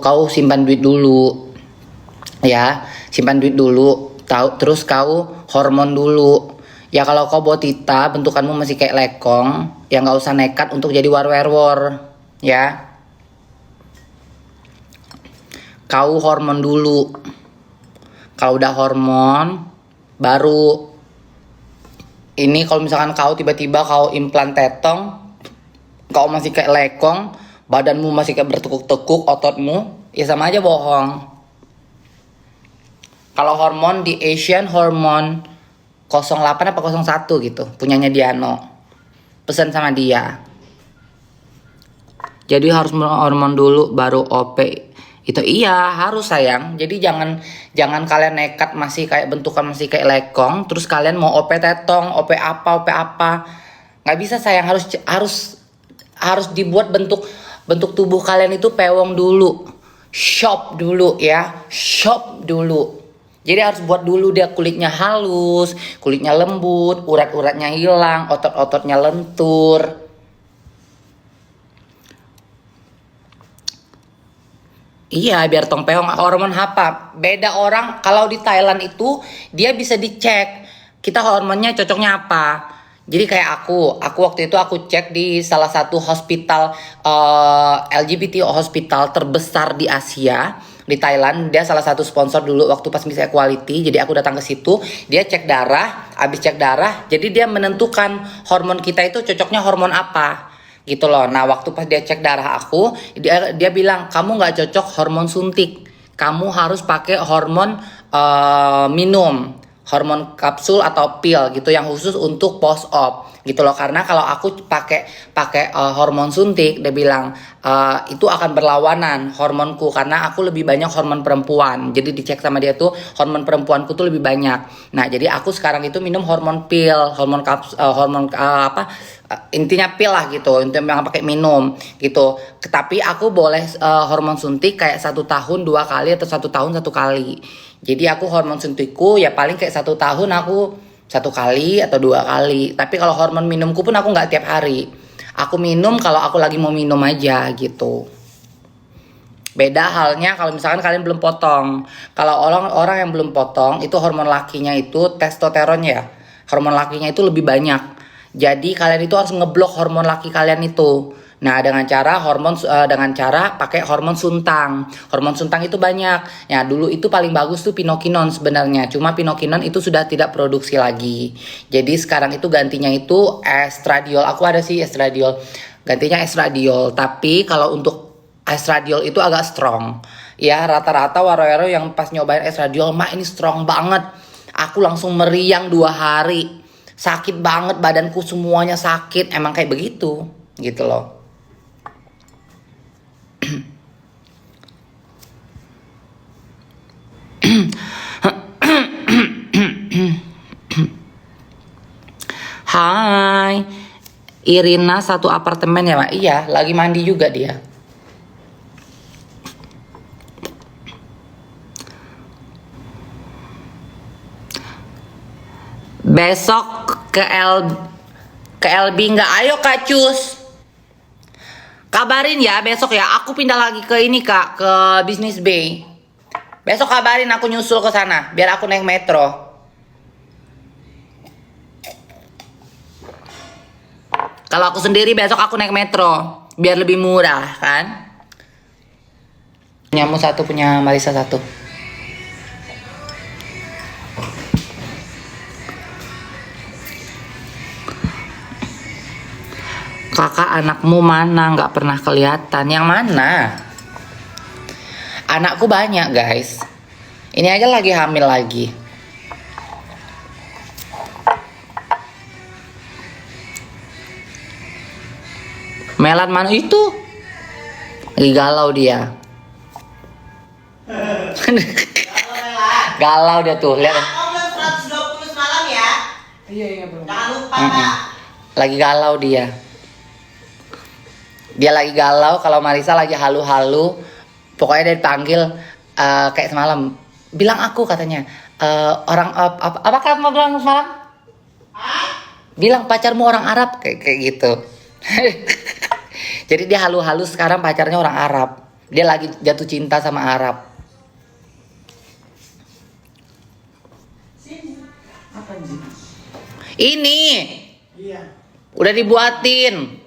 kau simpan duit dulu, ya, simpan duit dulu. Terus kau hormon dulu. Ya kalau kau botita, bentukanmu masih kayak lekong, ya nggak usah nekat untuk jadi war, ya. Kau hormon dulu. Kalau udah hormon, baru ini kalau misalkan kau tiba-tiba kau implan tetong, kau masih kayak lekong, badanmu masih kayak bertekuk-tekuk ototmu, ya sama aja bohong. Kalau hormon di Asian Hormon 08 apa 01 gitu, punyanya Diano. Pesan sama dia. Jadi harus hormon dulu baru OP. Itu iya harus sayang. Jadi jangan kalian nekat masih kayak bentukan masih kayak lekong, terus kalian mau OP tetong, OP apa. Nggak bisa sayang, harus dibuat bentuk tubuh kalian itu pewong dulu. Shop dulu ya, shop dulu. Jadi harus buat dulu dia kulitnya halus, kulitnya lembut, urat-uratnya hilang, otot-ototnya lentur. Iya biar tong peong hormon apa? Beda orang kalau di Thailand itu dia bisa dicek kita hormonnya cocoknya apa. Jadi kayak aku waktu itu aku cek di salah satu hospital LGBT hospital terbesar di Asia di Thailand. Dia salah satu sponsor dulu waktu pas Miss Equality. Jadi aku datang ke situ, dia cek darah, habis cek darah, jadi dia menentukan hormon kita itu cocoknya hormon apa gitu loh. Nah waktu pas dia cek darah aku, dia bilang kamu nggak cocok hormon suntik, kamu harus pakai hormon minum, hormon kapsul atau pil gitu yang khusus untuk post op gitu loh. Karena kalau aku pakai hormon suntik, dia bilang itu akan berlawanan hormonku karena aku lebih banyak hormon perempuan. Jadi dicek sama dia tuh hormon perempuanku tuh lebih banyak. Nah jadi aku sekarang itu minum hormon pil, hormon intinya pil lah gitu, intinya yang pakai minum gitu. Tapi aku boleh hormon suntik kayak 1 tahun 2 kali atau 1 tahun 1 kali. Jadi aku hormon suntikku ya paling kayak 1 tahun aku 1 kali atau 2 kali. Tapi kalau hormon minumku pun aku nggak tiap hari. Aku minum kalau aku lagi mau minum aja gitu. Beda halnya kalau misalkan kalian belum potong. Kalau orang yang belum potong itu hormon lakinya itu testosteron ya. Hormon lakinya itu lebih banyak. Jadi kalian itu harus ngeblok hormon laki kalian itu. Nah dengan cara pakai hormon suntang. Hormon suntang itu banyak. Ya dulu itu paling bagus tuh pinokinon sebenarnya. Cuma pinokinon itu sudah tidak produksi lagi. Jadi sekarang itu gantinya itu estradiol. Aku ada sih estradiol. Gantinya estradiol. Tapi kalau untuk estradiol itu agak strong. Ya rata-rata waro-waro yang pas nyobain estradiol, mah ini strong banget. Aku langsung meriang 2 hari. Sakit banget, badanku semuanya sakit. Emang kayak begitu gitu loh. Hai, Irina satu apartemen ya Mak? Iya, lagi mandi juga dia. Besok ke LB nggak? Ayo Kak Cus, kabarin ya besok ya. Aku pindah lagi ke ini Kak, ke Business Bay. Besok kabarin aku nyusul ke sana biar aku naik metro. Kalau aku sendiri besok aku naik metro biar lebih murah kan. Punyamu satu, punya Marisa satu. Kakak anakmu mana? Nggak pernah kelihatan. Yang mana? Anakku banyak guys. Ini aja lagi hamil lagi. Melan mana itu? Lagi galau dia. Galau dia tuh, lihat. Kamu belum 120 semalam ya? Iya belum. Jangan lupa Kak. Lagi galau dia. Dia lagi galau, kalau Marisa lagi halu-halu. Pokoknya dia dipanggil kayak semalam. Bilang aku katanya. Apa kamu bilang semalam? Bilang pacarmu orang Arab kayak gitu. Jadi dia halu-halu sekarang pacarnya orang Arab. Dia lagi jatuh cinta sama Arab. Apa anjing? Ini Iya. udah dibuatin.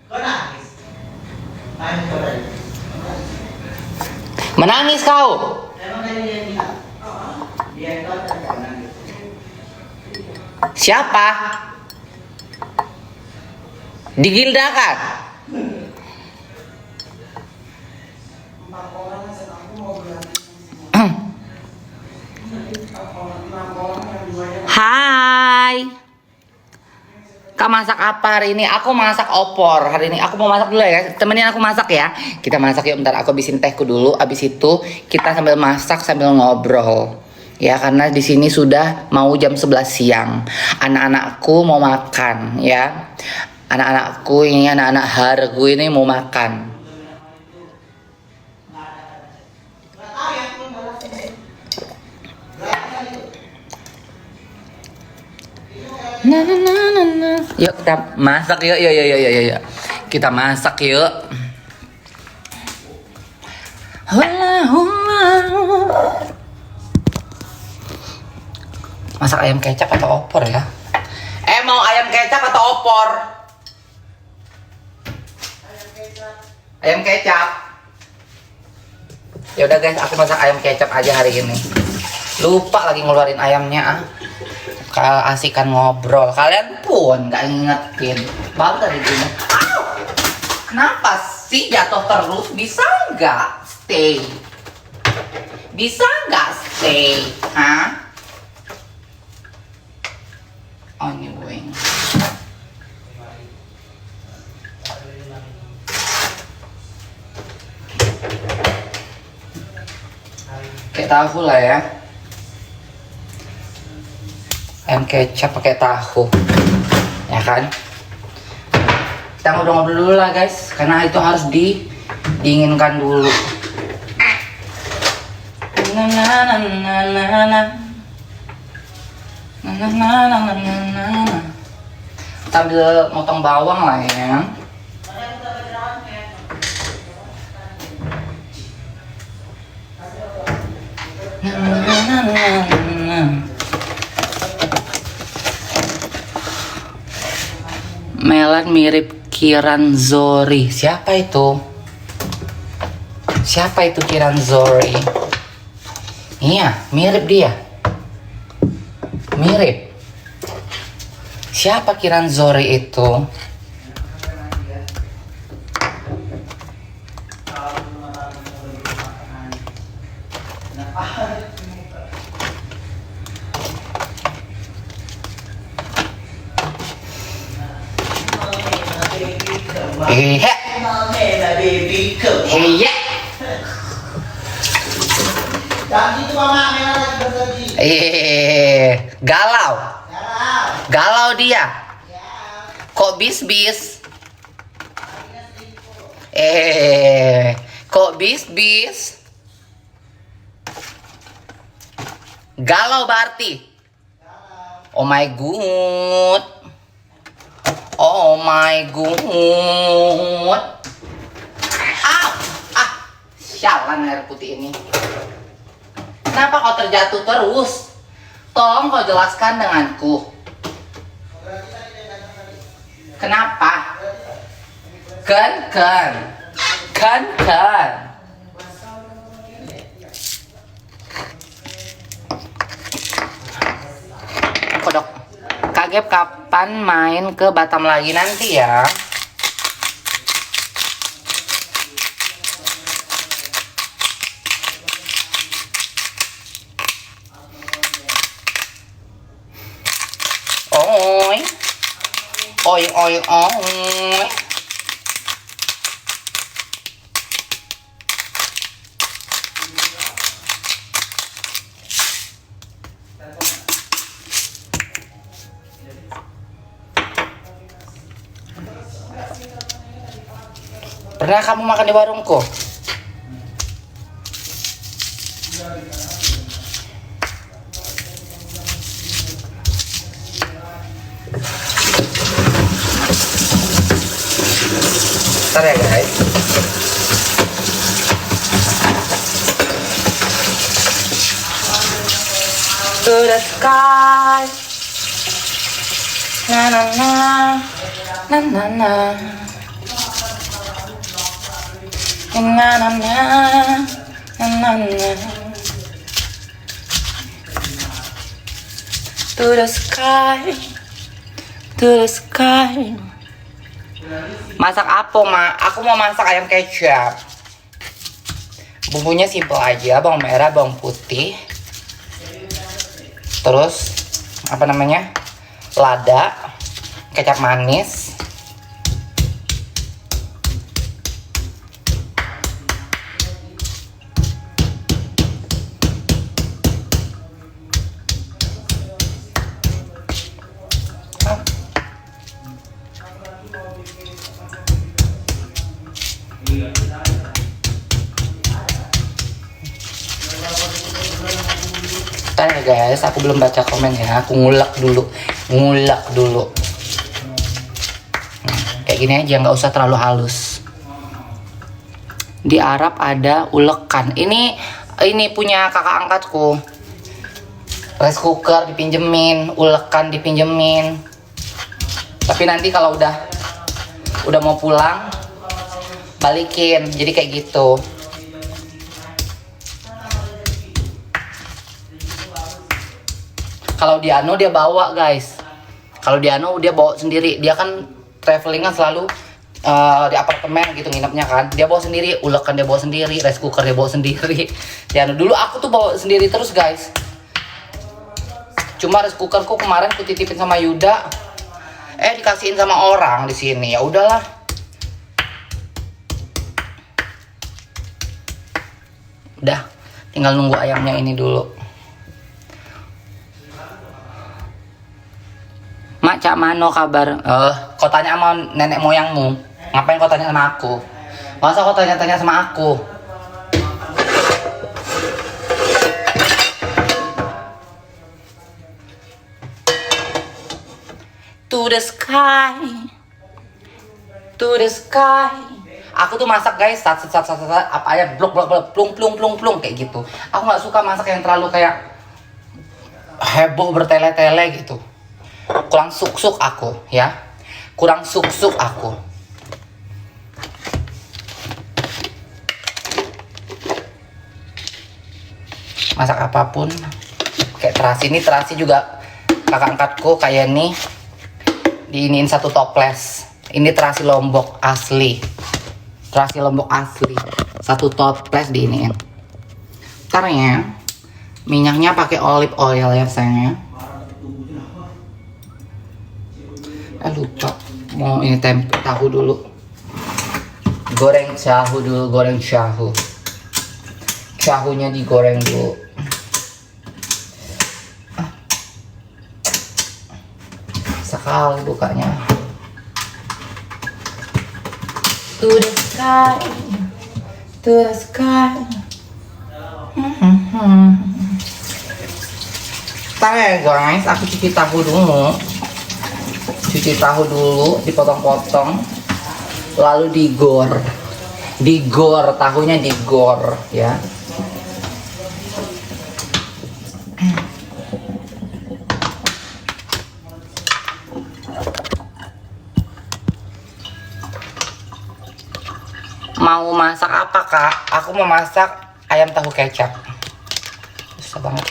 Kau nangis? Nangis kau tadi? Menangis kau. Emang tadi dia bilang? Dia kau tadi nangis. Siapa? Digildakan. 4 orang aku mau berarti. 6 orang yang 2 nya. Hai. Kak masak apa hari ini? Aku masak opor hari ini. Aku mau masak dulu ya. Temenin aku masak ya. Kita masak yuk bentar. Aku habisin tehku dulu. Abis itu kita sambil masak sambil ngobrol. Ya karena di sini sudah mau jam 11 siang. Anak-anakku mau makan ya. Anak-anakku ini anak-anak hargu ini mau makan. Nah, nah, nah, nah, nah. Yuk kita masak yuk, yuk. Kita masak yuk. Hula, hula. Masak ayam kecap atau opor ya? Mau ayam kecap atau opor? Ayam kecap. Ya udah guys, aku masak ayam kecap aja hari ini. Lupa lagi ngeluarin ayamnya. Asikan ngobrol. Kalian pun nggak ngingetin. Baru dari gini. Kenapa sih jatuh terus? Bisa nggak stay? Bisa nggak stay? Hah? Anyway. Kayak tahu lah ya. Ayam kecap pakai tahu, ya kan? Kita ngobrol-ngobrol dulu lah guys, karena itu harus didinginkan dulu. Sambil motong bawang lah ya. Melan mirip Kiran Zori. Siapa itu? Siapa itu Kiran Zori? Iya, mirip dia. Mirip. Siapa Kiran Zori itu? Hehe. Hehe. Jangan gitu mama, Mela lagi bersih. Galau. Galau. Galau dia. Ya. Kok bis-bis? Kok bis-bis? Galau berarti. Oh my god. Oh my god. Sialan air putih ini. Kenapa kau terjatuh terus? Tolong kau jelaskan denganku. Kenapa? Kan. Kodok. Kagep kapan main ke Batam lagi nanti ya? Oi. Pernah kamu makan di warungku? Bentar ya guys. To the sky. Na na na. Na na na. Na na na. Na na na. To the sky. To the sky. Masak apa, Ma? Aku mau masak ayam kecap. Bumbunya simpel aja, bawang merah, bawang putih. Terus apa namanya? Lada, kecap manis. Bentar ya guys, aku belum baca komen ya. Aku ngulek dulu. Kayak gini aja, nggak usah terlalu halus. Di Arab ada ulekan. Ini punya kakak angkatku. Rice cooker dipinjemin, ulekan dipinjemin. Tapi nanti kalau udah mau pulang, balikin. Jadi kayak gitu. Kalau Diano dia bawa guys. Kalau Diano dia bawa sendiri. Dia kan traveling kan selalu di apartemen gitu nginepnya kan. Dia bawa sendiri, ulekan dia bawa sendiri, rice cooker dia bawa sendiri. Diano dulu aku tuh bawa sendiri terus guys. Cuma rice cookerku kemarin aku titipin sama Yuda. Dikasihin sama orang di sini. Ya udahlah. Udah, tinggal nunggu ayamnya ini dulu. Mak, Cak Mano kabar? Kau tanya sama nenek moyangmu. Ngapain kau tanya sama aku? Masa kau tanya-tanya sama aku? To the sky. To the sky. Aku tuh masak guys, sat apa aja blok plung kayak gitu. Aku nggak suka masak yang terlalu kayak heboh bertele-tele gitu. Kurang suk-suk aku ya. Kurang suk-suk aku. Masak apapun kayak terasi. Ini terasi juga kakak angkatku kayak nih. Diiniin satu toples. Ini terasi Lombok asli. Terasi Lombok asli. Satu toples diiniin. Ntar ya. Minyaknya pakai olive oil ya sayangnya. Lupa mau ini tempe tahu dulu. Goreng tahu dulu, goreng tahu. Tahunya digoreng dulu. Sekali bukanya. To the sky, to the sky. Ntar ya guys, aku cuci tahu dulu. Cuci tahu dulu, dipotong-potong, lalu digor, tahunya digor ya. Mau masak apa kak? Aku mau masak ayam tahu kecap. Susah banget.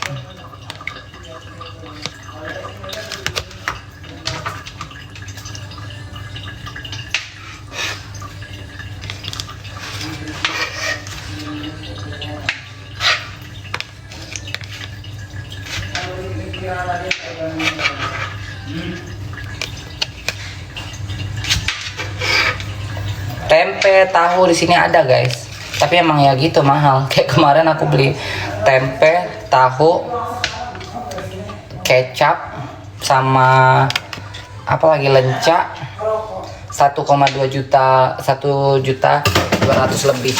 Tempe tahu di sini ada guys, tapi emang ya gitu mahal. Kayak kemarin aku beli tempe tahu kecap sama apa lagi lenca 1,2 juta, 1.200.000 lebih.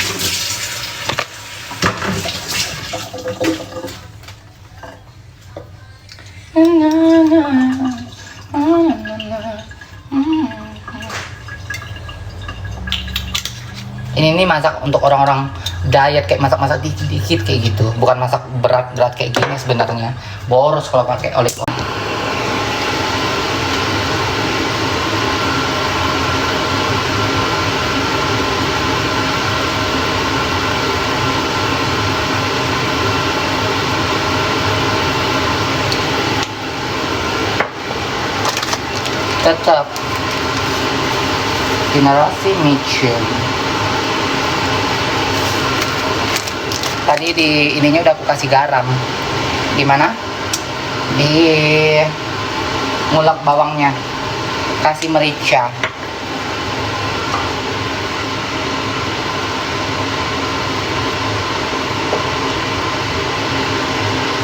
Ini nih masak untuk orang-orang diet, kayak masak-masak dikit-dikit kayak gitu. Bukan masak berat-berat kayak gini sebenarnya. Boros kalau pakai olive oil. Tetap generasi Michelin. Tadi di ininya udah aku kasih garam. Di mana? Di ngulek bawangnya. Kasih merica.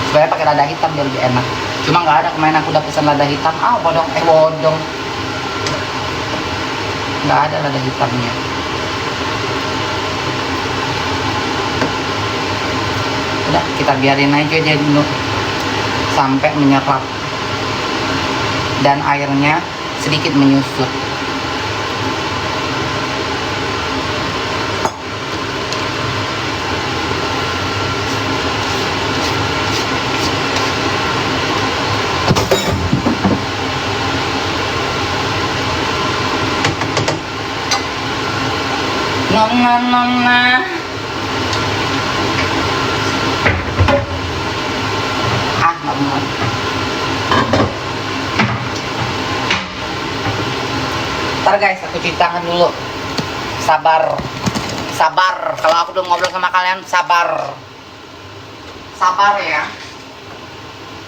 Sebenarnya pakai lada hitam biar lebih enak. Cuma nggak ada, kemarin aku udah pesan lada hitam. Bodong. Nggak ada lada hitamnya. Udah, kita biarin aja dulu sampai menyerap dan airnya sedikit menyusut. Nona. Nggak mau. Ntar guys, aku cuci tangan dulu. Sabar. Kalau aku udah ngobrol sama kalian, sabar ya.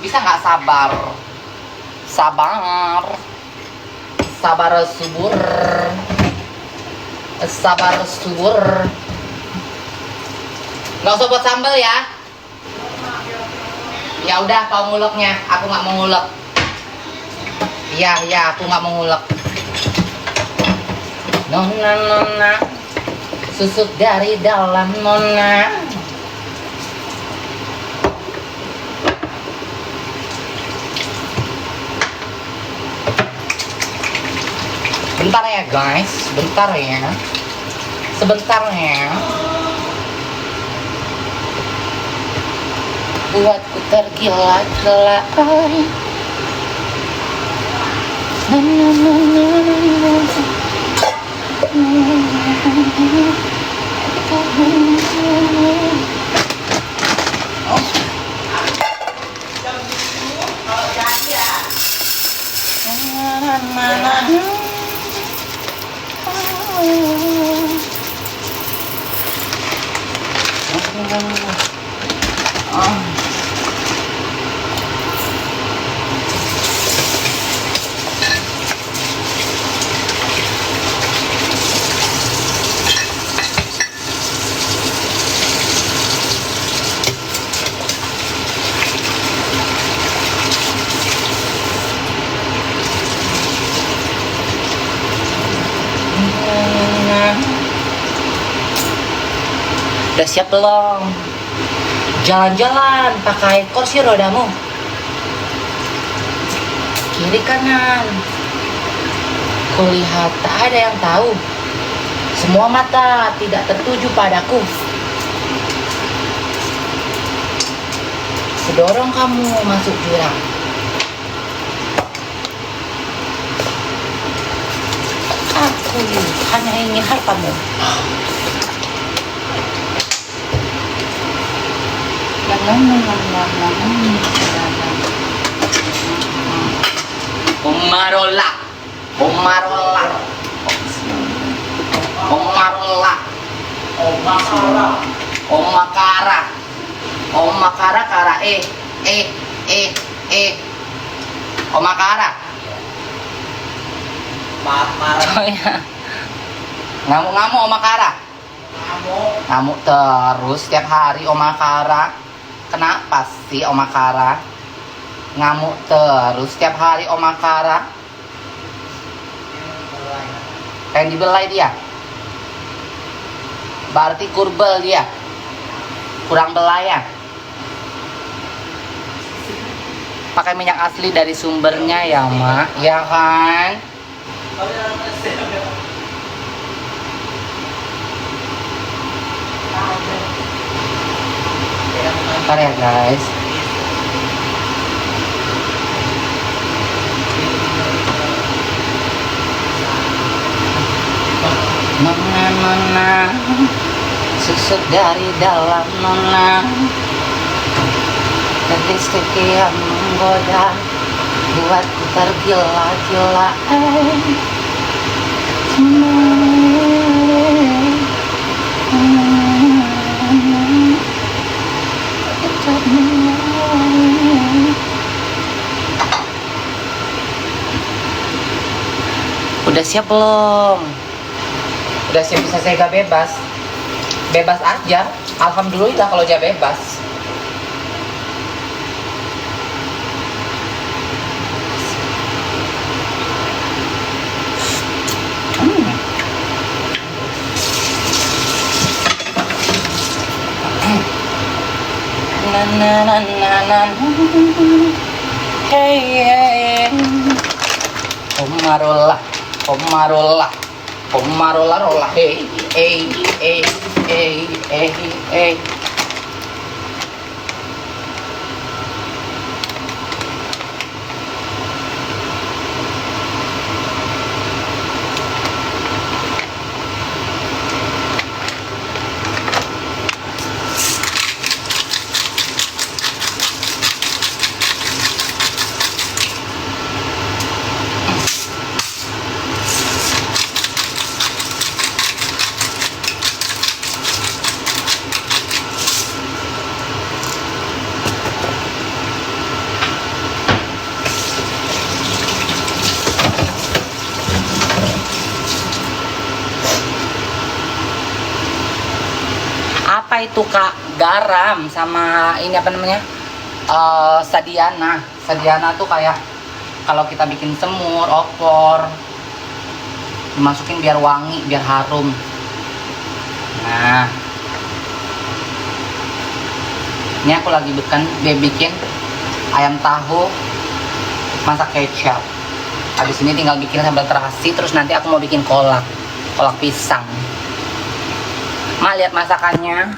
Bisa nggak sabar? Sabar subur. Nggak usah buat sambal ya. Ya udah, kau nguleknya, aku nggak mau ngulek. Iya, aku nggak mau ngulek. Nona, susut dari dalam nona. Bentar ya guys, sebentar ya. Buatku tergila-gila. Udah siap belum? Jalan-jalan pakai kursi rodamu. Kiri kanan. Kulihat tak ada yang tahu. Semua mata tidak tertuju padaku. Sedorong kamu masuk jurang. Aku hanya ingin hartamu. Omakara. Ngamuk-ngamuk omakara. Ngamuk terus setiap hari omakara. Kenapa sih omakara? Ngamuk terus setiap hari omakara. Kayak dibelai dia. Berarti kurbel dia. Kurang belayan. Pakai minyak asli dari sumbernya ya, Mak. Ya kan? Bentar ya guys. Nona nona, susu dari dalam nona, listrik yang menggoda, buatku tergila-gila. Udah siap belum? Udah siap bisa saya bebas? Bebas aja. Alhamdulillah kalau dia bebas. Na na na na na. Hey hey. Omarola, omarola, omarola rola. Hey hey hey hey hey hey. Apa itu kak? Garam sama ini apa namanya? Sadiana. Sadiana tuh kayak kalau kita bikin semur, opor, dimasukin biar wangi, biar harum. Nah, ini aku lagi bikin ayam tahu masak kecap. Habis ini tinggal bikin sambal terasi, terus nanti aku mau bikin kolak pisang. Mak lihat masakannya.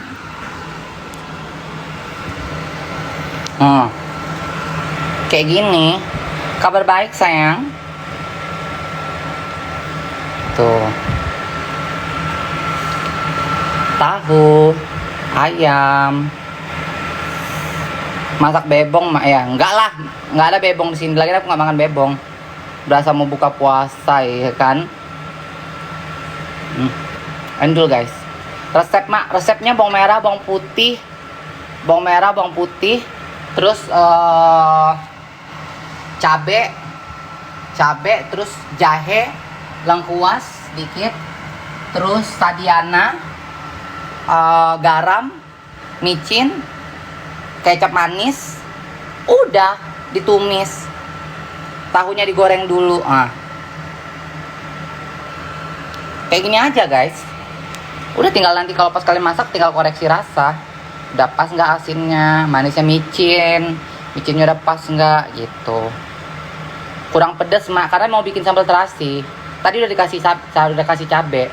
Kayak gini. Kabar baik sayang. Tuh. Tahu, ayam. Masak bebong mak ya? Enggak lah, nggak ada bebong di sini lagi. Aku nggak makan bebong. Berasa mau buka puasa ya kan? Endul guys. Resep mak, resepnya bawang merah, bawang putih, terus cabe, terus jahe, lengkuas sedikit, terus sadiana, garam, micin, kecap manis, udah ditumis, tahunya digoreng dulu, kayak gini aja guys. Udah tinggal nanti kalau pas kalian masak tinggal koreksi rasa. Udah pas nggak asinnya, manisnya micinnya udah pas nggak gitu. Kurang pedas mak, karena mau bikin sambal terasi. Tadi udah dikasih cabe.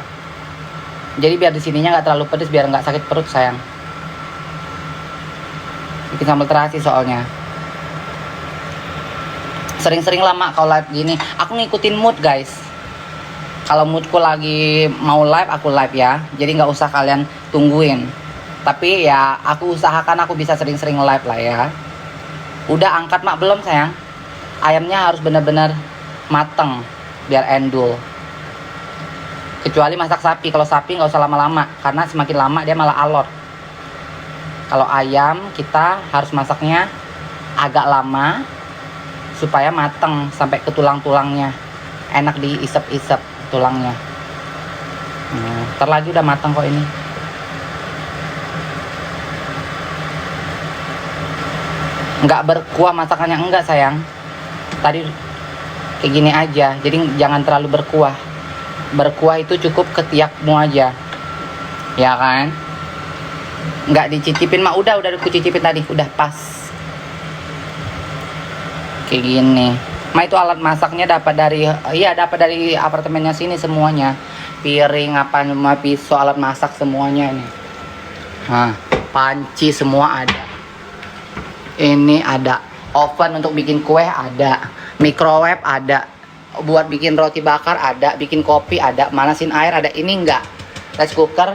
Jadi biar di sininya nggak terlalu pedas, biar nggak sakit perut sayang. Bikin sambal terasi soalnya. Sering-sering lah mak kalau live gini. Aku ngikutin mood guys. Kalau moodku lagi mau live, aku live ya. Jadi nggak usah kalian tungguin. Tapi ya aku usahakan aku bisa sering-sering live lah ya. Udah angkat mak belum sayang? Ayamnya harus benar-benar mateng biar endul. Kecuali masak sapi. Kalau sapi nggak usah lama-lama, karena semakin lama dia malah alot. Kalau ayam kita harus masaknya agak lama supaya mateng sampai ke tulang-tulangnya. Enak diisep-isep tulangnya. Ntar lagi udah matang kok ini. Nggak berkuah masakannya, enggak sayang. Tadi kayak gini aja, jadi jangan terlalu berkuah. Berkuah itu cukup ketiakmu aja, ya kan? Nggak dicicipin mak, udah aku cicipin tadi, udah pas. Kayak gini. Ma itu alat masaknya dapat dari apartemennya sini semuanya. Piring apa, pisau, alat masak semuanya ini. Nah, panci semua ada. Ini ada oven untuk bikin kue ada, microwave ada, buat bikin roti bakar ada, bikin kopi ada, manasin air ada. Ini enggak, rice cooker.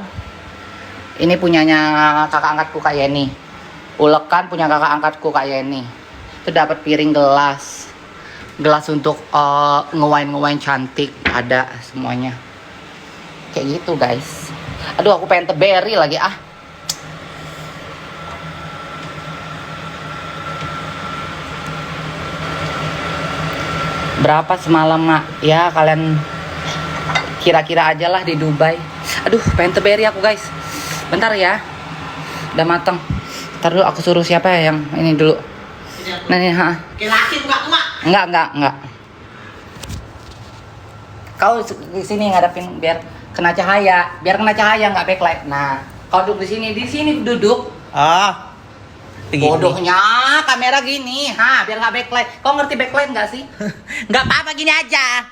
Ini punyanya kakak angkatku Kak Yeni. Ulekan punya kakak angkatku Kak Yeni. Itu dapat piring gelas untuk ngewain cantik ada semuanya. Kayak gitu guys. Aduh aku pengen teberi lagi ah. Berapa semalam Mak? Ya kalian kira-kira aja lah di Dubai. Aduh pengen teberi aku guys. Bentar ya. Udah mateng. Ntar dulu aku suruh siapa ya yang ini dulu. Nah nih ha. Laki buka Mak. Enggak. Kau di sini ngadepin biar kena cahaya, nggak backlight. Nah, kau duduk di sini duduk. Ah. Bodohnya kamera gini, biar nggak backlight. Kau ngerti backlight nggak sih? Enggak apa-apa gini aja.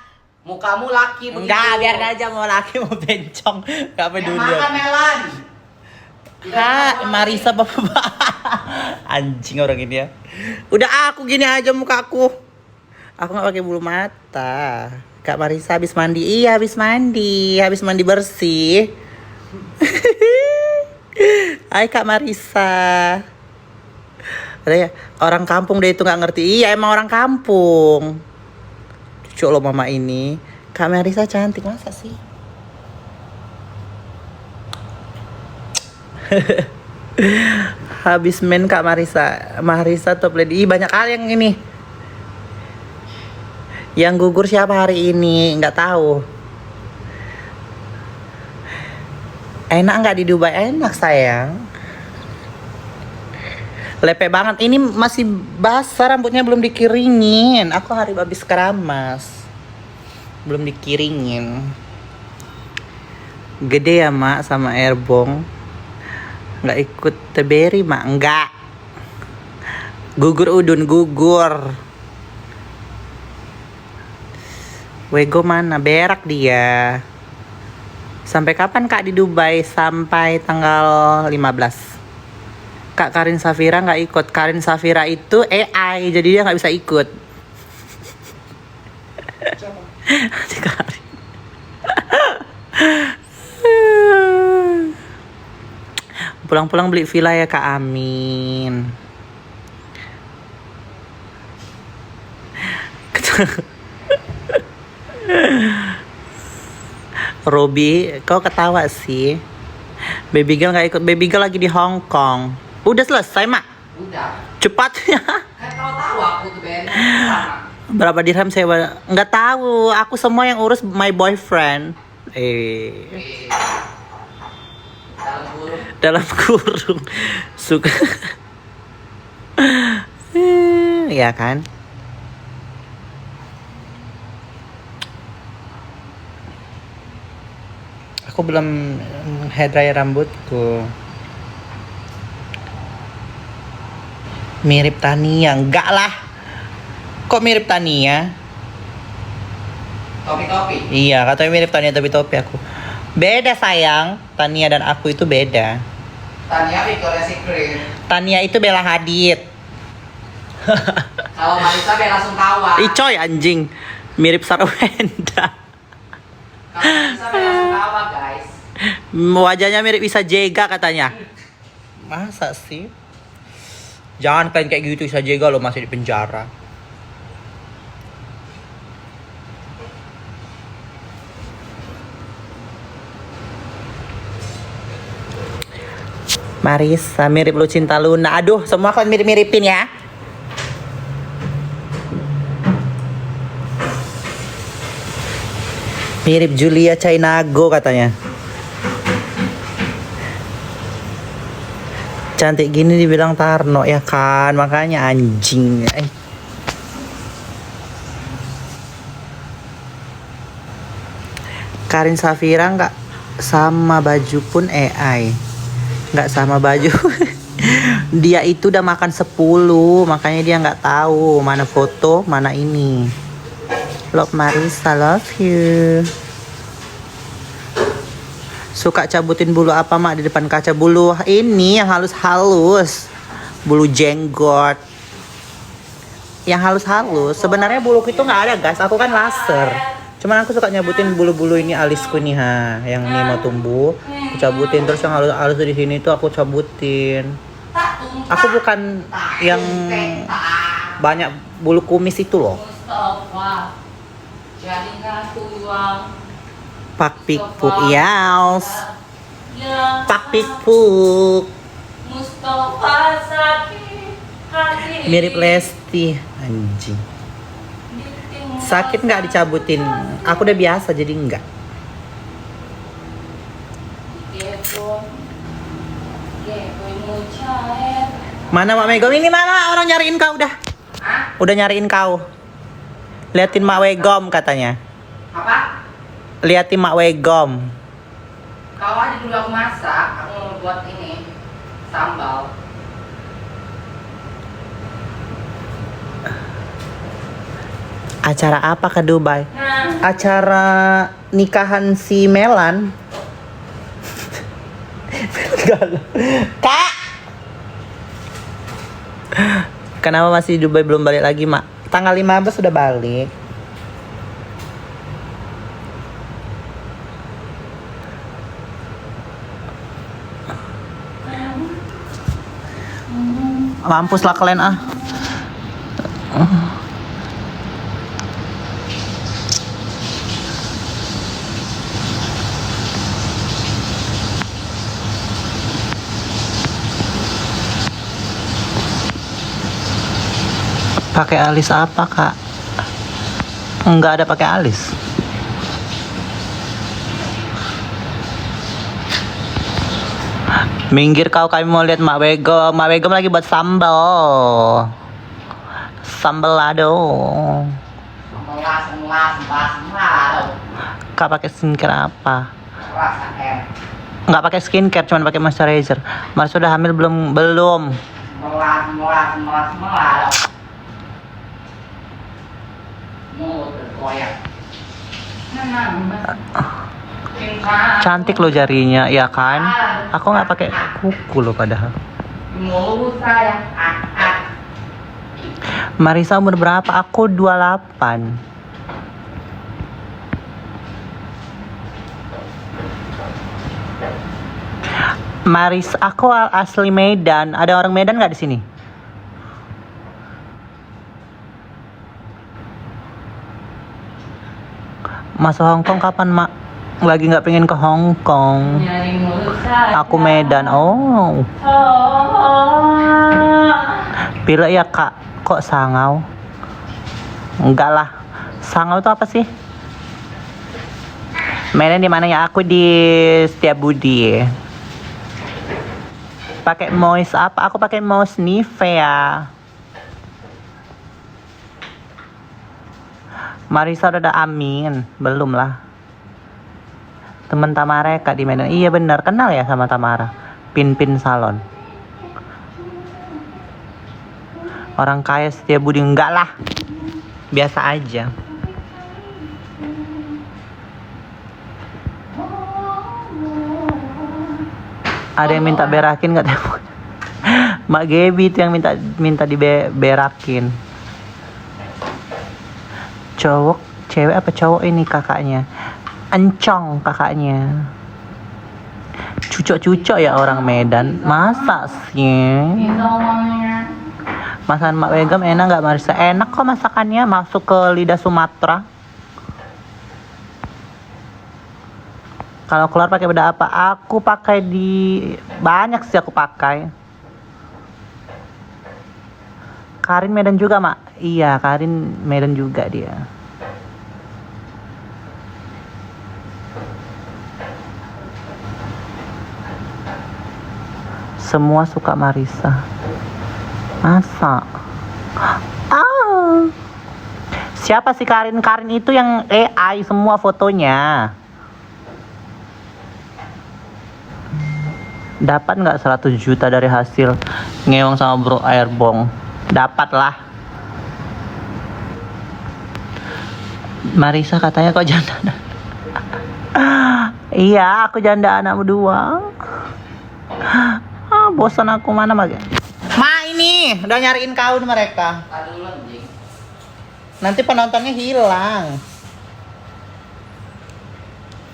Mukamu laki begitu. Enggak, biarin aja mau laki mau bencong. Enggak peduli. Makan Melan. Marisa bapak. Anjing orang ini ya. Udah aku gini aja mukaku. Aku nggak pakai bulu mata. Kak Marisa habis mandi. Iya, habis mandi bersih. Hai Kak Marisa. Katanya, orang kampung deh itu nggak ngerti. Iya emang orang kampung. Cucu lo mama ini. Kak Marisa cantik masa sih? Habis main Kak Marisa top lady. Ih, banyak kali yang ini. Yang gugur siapa hari ini? Nggak tahu. Enak nggak di Dubai? Enak sayang. Lepek banget. Ini masih basah, rambutnya belum dikeringin. Aku hari habis keramas. Belum dikiringin. Gede ya Mak sama Airbong. Nggak ikut teberi Mak. Nggak. Gugur udun gugur. Wego mana? Berak dia. Sampai kapan Kak di Dubai? Sampai tanggal 15. Kak Karin Safira nggak ikut. Karin Safira itu AI, jadi dia nggak bisa ikut. Karin. Pulang-pulang beli villa ya Kak. Amin. Robi, kau ketawa sih. Baby girl nggak ikut. Baby girl lagi di Hong Kong. Udah selesai Mak. Udah. Cepatnya. Kan kau tahu aku tuh Ben. Berapa dirham sewa? Nggak tahu. Aku semua yang urus my boyfriend. Dalam kurung. Suka. Ya kan. Aku belum hair dryer rambutku. Mirip Tania. Enggak lah. Kok mirip Tania? Topi. Iya, katanya mirip Tania topi aku. Beda sayang. Tania dan aku itu beda. Tania Victoria's Secret. Tania itu Bella Hadid. Kalau Marisa Bella Sungkawa. Ih coy anjing. Mirip Sarwenda. Kalau Marisa Bella Sungkawa guys. Wajahnya mirip Isa Jega katanya. Masa sih? Jangan pengen kayak gitu, Isa Jega lo masih di penjara. Marisa mirip Lucinta Luna. Aduh, semua kalian mirip-miripin ya. Mirip Julia Chainago katanya. Cantik gini dibilang Tarno ya kan, makanya anjing. Karin Safira nggak sama baju pun AI, nggak sama baju. Dia itu udah makan 10, makanya dia nggak tahu mana foto mana ini. Love Marisa, love you. Suka cabutin bulu apa mak di depan kaca? Bulu ini yang halus-halus. Bulu jenggot. Yang halus-halus. Sebenarnya buluku itu nggak ada guys. Aku kan laser. Cuman aku suka nyabutin bulu-bulu ini alisku nih ha. Yang nih mau tumbuh. Aku cabutin terus yang halus-halus di sini tuh aku cabutin. Aku bukan yang banyak bulu kumis itu loh. Pak Pikpuk, yes. Pak Pikpuk. Mirip Lesti, anjing. Sakit nggak dicabutin? Aku udah biasa jadi enggak. Mana Mak Megom? Ini mana orang nyariin kau udah? Udah nyariin kau. Liatin Mak Wegom katanya. Apa? Liatin Mak Wegom. Kau aja dulu aku masak, aku mau buat ini sambal. Acara apa ke Dubai? Acara nikahan si Melan. Kak! Kenapa masih di Dubai belum balik lagi, Mak? Tanggal 15 sudah balik. Mampus lah kalian ah. Pakai alis apa, Kak? Enggak ada pakai alis. Minggir kau, kami mau lihat Mak Begom. Mak Begom lagi buat sambal. Sambal lado. Sambal. Kak pakai skincare apa? Rasa Enggak pakai skincare, cuma pakai moisturizer. Mas sudah hamil belum? Belum. Cantik loh jarinya, ya kan? Aku nggak pakai kuku loh padahal. Marisa umur berapa? Aku 28. Maris, aku asli Medan. Ada orang Medan nggak di sini? Masuk Hongkong kapan, Mak? Lagi nggak pengen ke Hongkong. Aku Medan. Oh. Pila ya, Kak? Kok sangau? Enggak lah. Sangau itu apa sih? Medan di mana ya? Aku di Setiabudi. Pakai moist apa? Aku pakai moist Nivea. Marisa udah ada Amin, belum lah. Temen Tamara Kak di Medan. Iya benar, kenal ya sama Tamara. Pin salon. Orang kaya Setiabudi enggak lah. Biasa aja. Ada yang minta berakin nggak? Mak Gebi itu yang minta diberakin. Cowok, cewek apa cowok ini kakaknya? Encong kakaknya. Cucok ya orang Medan. Masa sih? Masakan Mak Begom enak nggak Marisa? Enak kok masakannya, masuk ke lidah Sumatera. Kalau keluar pakai beda apa? Aku pakai banyak sih aku pakai. Karin Medan juga, Mak. Iya, Karin Medan juga dia. Semua suka Marisa. Masa? Ah. Siapa sih Karin? Karin itu yang AI semua fotonya. Dapat nggak 100 juta dari hasil ngewong sama Bro Airbong? Dapat lah. Marisa katanya kok jangan. Iya, aku janda anak berdua. Bosan aku mana lagi. Ma, ini udah nyariin kau mereka. Aduh anjing. Nanti penontonnya hilang.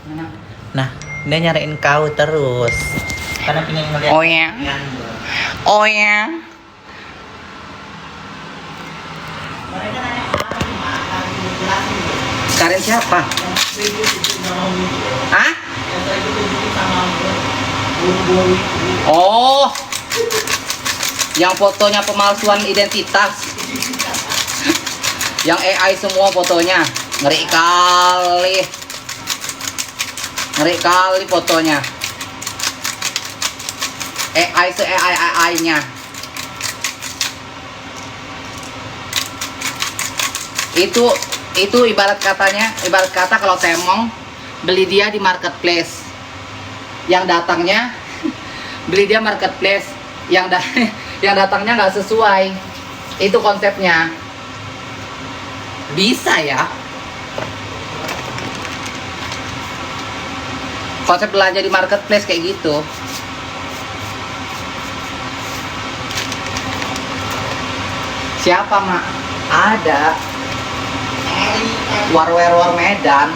Mana? Nah, dia nyariin kau terus. Karena pengen ngeliat. Oh ya. Oh ya. Mereka nanya Karin, Karin siapa? Hah? Oh. Yang fotonya pemalsuan identitas. Yang AI semua fotonya. Ngeri kali. Ngeri kali fotonya. AI AI-nya. Itu ibarat kata kalau Temong beli dia di marketplace. Yang datangnya beli dia marketplace, yang datangnya nggak sesuai. Itu konsepnya. Bisa ya. Konsep belanja di marketplace kayak gitu. Siapa, Mak? Ada. Warweror Medan.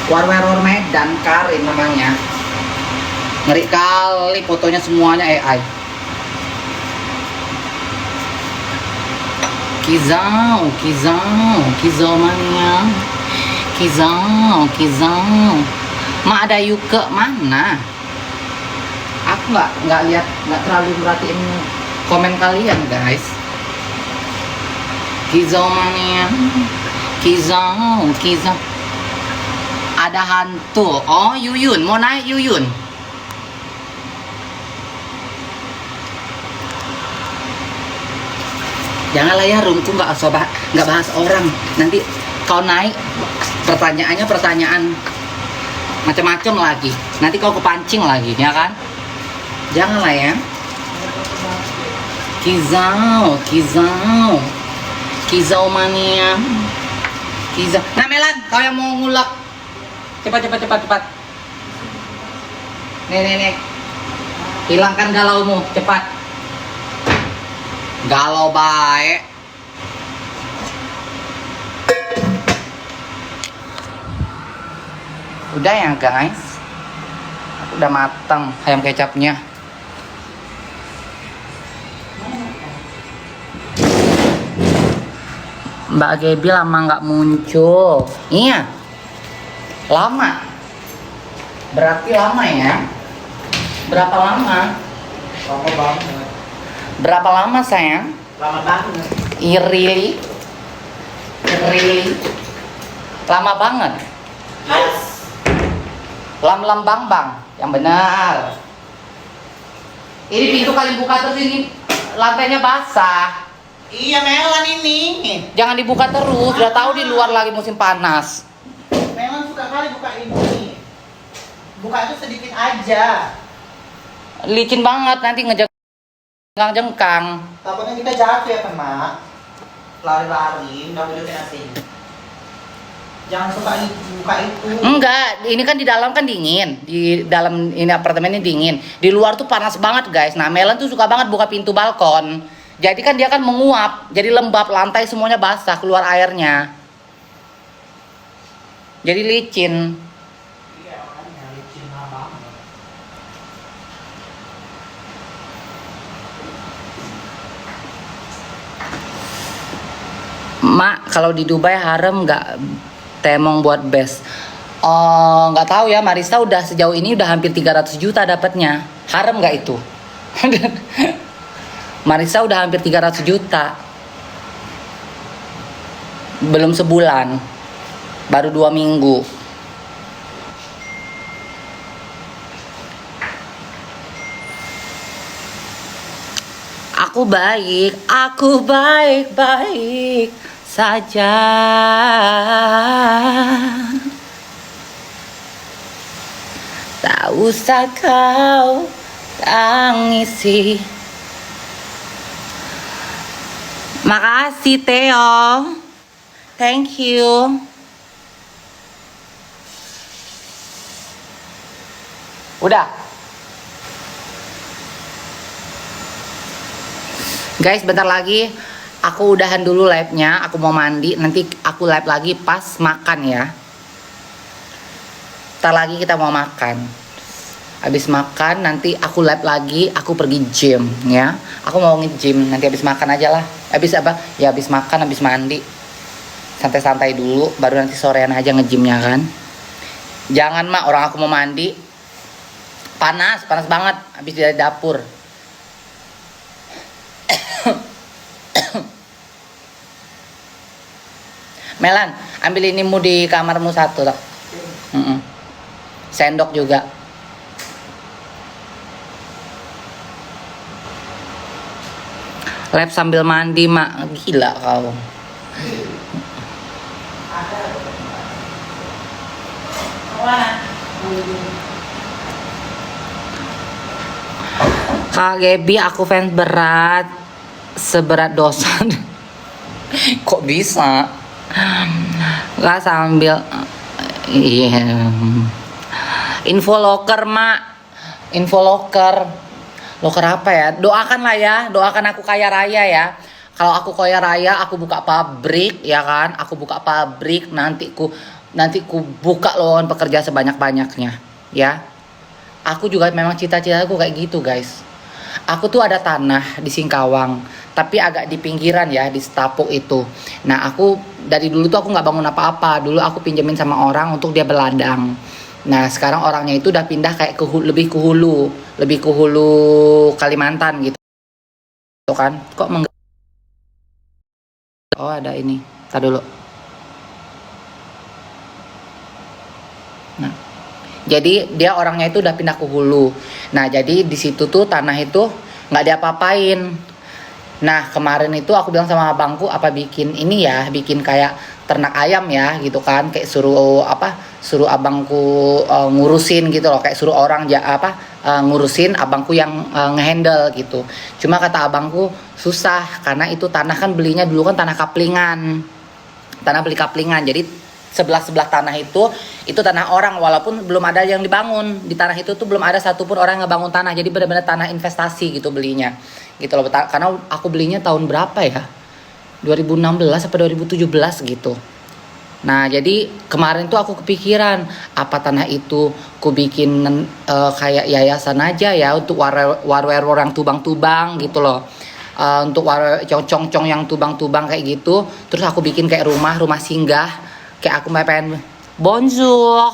Warweror Medan, Karin namanya. Ngeri kali fotonya semuanya AI. Kizau mania. Kizau. Ma ada Yuke mana? Aku nggak terlalu merhatiin komen kalian, guys. Kizau mania. Kizau. Ada hantu. Oh, Yuyun, mau naik Yuyun. Janganlah ya, rumku nggak bahas orang. Nanti kau naik pertanyaannya pertanyaan macam-macam lagi. Nanti kau kepancing lagi, ya kan? Janganlah ya. Kizau mania. Kizau. Nah, Melan, kau yang mau ngulek. Cepat. Nih. Hilangkan galaumu, cepat. Galau baik. Udah ya, guys. Udah matang ayam kecapnya. Mbak Gebi lama nggak muncul. Iya. Lama. Berarti lama ya. Berapa lama? Lama banget. Berapa lama, sayang? Lama banget. Really? Lama banget. Lam bang. Yang benar. Ini pintu kalian buka terus, ini lantainya basah. Iya, Melan ini. Jangan dibuka terus, udah tahu di luar lagi musim panas. Melan suka kali buka ini. Buka itu sedikit aja. Licin banget, nanti ngejengkang. Takutnya kita jatuh ya kan, Mak? Lari-lari, udah boleh kena sini. Jangan suka buka itu. Enggak, ini kan di dalam kan dingin. Di dalam ini apartemen ini dingin. Di luar tuh panas banget, guys. Nah, Melan tuh suka banget buka pintu balkon. Jadi kan dia kan menguap, jadi lembab, lantai semuanya basah, keluar airnya. Jadi licin. Iya, makanya licin banget. Mak, kalau di Dubai harem nggak Temong buat best? Oh, nggak tahu ya. Marisa udah sejauh ini udah hampir 300 juta dapatnya. Harem nggak itu? Marisa udah hampir 300 juta. Belum sebulan. Baru 2 minggu. Aku baik saja. Tak usah kau tangisi. Makasih Theo. Thank you. Udah. Guys, bentar lagi aku udahan dulu live-nya. Aku mau mandi, nanti aku live lagi pas makan ya. Bentar lagi kita mau makan. Habis makan nanti aku live lagi, aku pergi gym ya. Aku mau nge-gym nanti habis makan aja lah. Habis apa? Ya habis makan, habis mandi. Santai-santai dulu, baru nanti sorean aja nge-gymnya kan. Jangan mak, orang aku mau mandi. Panas banget habis dari dapur. Melan, ambil inimu di kamarmu satu tak. Sendok juga. Lab sambil mandi mak, gila kau. Kak Gaby, aku fans berat, seberat dosa. Kok bisa? Gak sambil, iya. Info locker mak, info locker. Loker apa ya? Doakan lah ya, doakan aku kaya raya ya. Kalau aku kaya raya, aku buka pabrik ya kan. Aku buka pabrik, nanti ku buka lowongan pekerja sebanyak-banyaknya ya. Aku juga memang cita-citaku kayak gitu guys. Aku tuh ada tanah di Singkawang, tapi agak di pinggiran ya, di Setapuk itu. Nah aku dari dulu tuh aku nggak bangun apa-apa. Dulu aku pinjemin sama orang untuk dia berladang. Nah sekarang orangnya itu udah pindah kayak lebih ke hulu Kalimantan gitu kan. Kok oh ada ini, tar dulu. Nah jadi dia orangnya itu udah pindah ke hulu. Nah jadi di situ tuh tanah itu nggak diapa-apain. Nah kemarin itu aku bilang sama abangku, apa bikin ini ya, bikin kayak ternak ayam ya gitu kan, kayak suruh abangku ngurusin gitu loh, kayak suruh orang ngurusin, abangku yang ngehandle gitu. Cuma kata abangku susah karena itu tanah kan belinya dulu kan tanah kaplingan, beli kaplingan. Jadi sebelah tanah itu tanah orang, walaupun belum ada yang dibangun di tanah itu tuh, belum ada satupun orang yang ngebangun tanah. Jadi benar-benar tanah investasi gitu belinya gitu loh. Karena aku belinya tahun berapa ya, 2016 atau 2017 gitu. Nah jadi kemarin tuh aku kepikiran, apa tanah itu ku bikin kayak yayasan aja ya, untuk warwer orang tubang-tubang gitu loh. Untuk cong-cong yang tubang-tubang kayak gitu. Terus aku bikin kayak rumah singgah. Kayak aku pengen bonjour,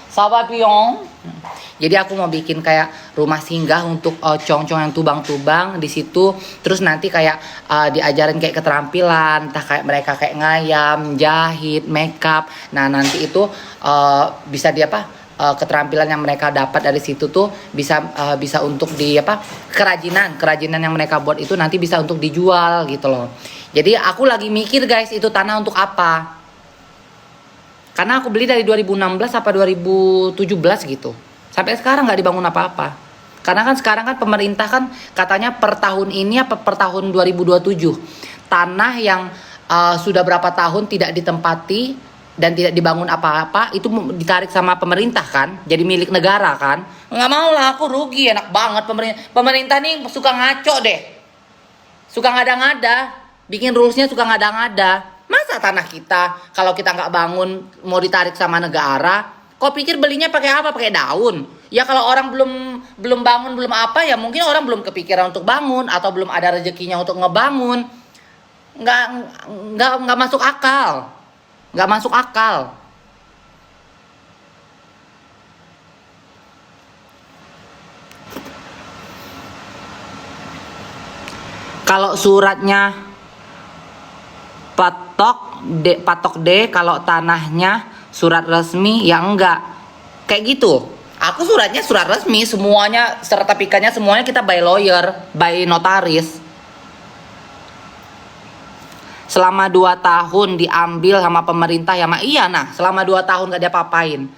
ça va bien. Jadi aku mau bikin kayak rumah singgah untuk cong-cong yang tubang-tubang di situ. Terus nanti kayak diajarin kayak keterampilan, entah kayak mereka kayak ngayam, jahit, makeup. Nah nanti itu bisa keterampilan yang mereka dapat dari situ tuh bisa untuk kerajinan yang mereka buat itu nanti bisa untuk dijual gitu loh. Jadi aku lagi mikir guys, itu tanah untuk apa? Karena aku beli dari 2016 apa 2017 gitu. Sampai sekarang nggak dibangun apa-apa. Karena kan sekarang kan pemerintah kan katanya per tahun ini apa per tahun 2027 tanah yang sudah berapa tahun tidak ditempati dan tidak dibangun apa-apa itu ditarik sama pemerintah kan, jadi milik negara kan. Nggak mau lah, aku rugi, enak banget pemerintah nih suka ngaco deh, suka ngada-ngada, bikin rulesnya suka ngada-ngada. Masa tanah kita kalau kita nggak bangun mau ditarik sama negara? Kok pikir belinya pakai apa? Pakai daun? Ya kalau orang belum bangun, belum apa, ya mungkin orang belum kepikiran untuk bangun atau belum ada rezekinya untuk ngebangun. Nggak masuk akal. Nggak masuk akal. Kalau suratnya patok D, kalau tanahnya surat resmi ya enggak. Kayak gitu. Aku suratnya surat resmi, semuanya sertifikatnya semuanya kita by lawyer, by notaris. Selama 2 tahun diambil sama pemerintah ya iya, nah selama 2 tahun gak diapa-apain.